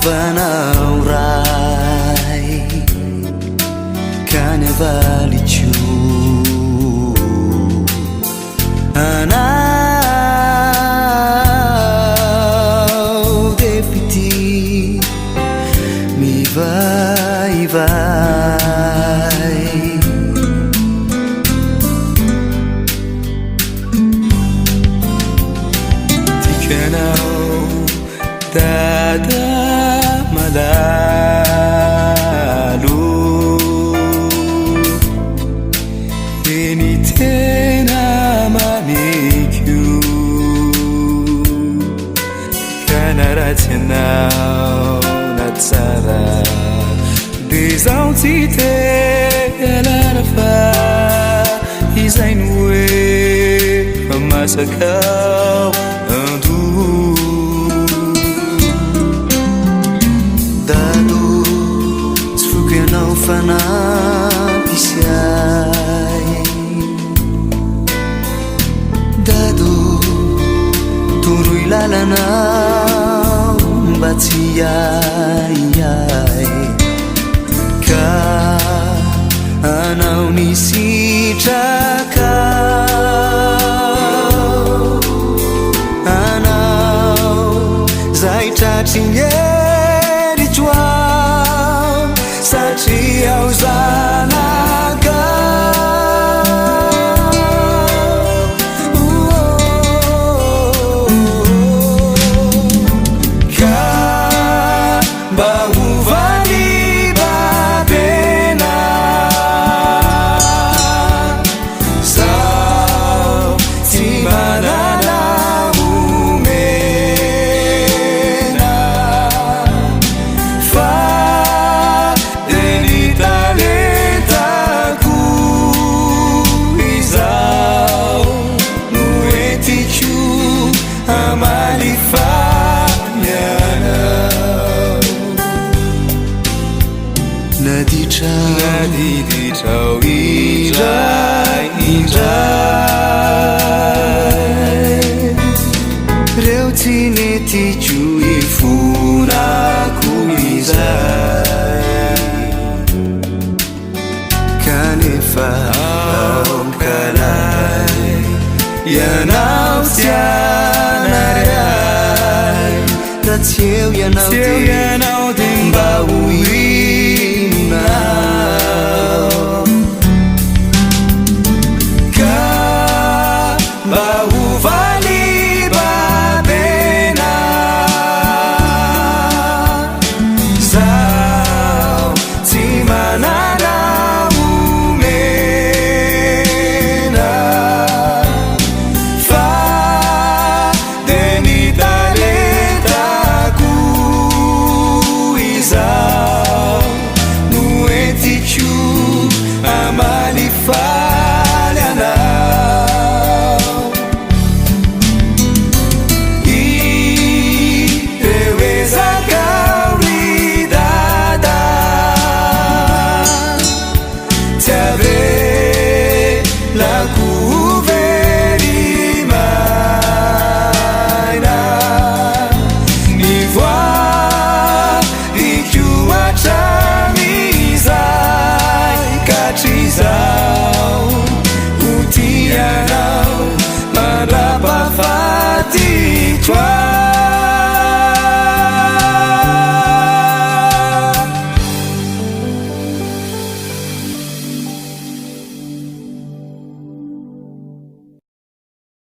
vanaurai canevalichu anau depiti mi vai dada malalu ini tena maniku kanara tenau natsara dizauti te elarafa izainwe masakau não fanapisiai dado turui lalanau batsiai ka anau nisitrakau anau zay tratringery joao satria uzanakau ka mba hovany babena zao tsy manana omena fa Nadiditrao iray reo tsy nety tso ifonako izay kanefa aokalay ianao tsy anaray raha tsy eo ianao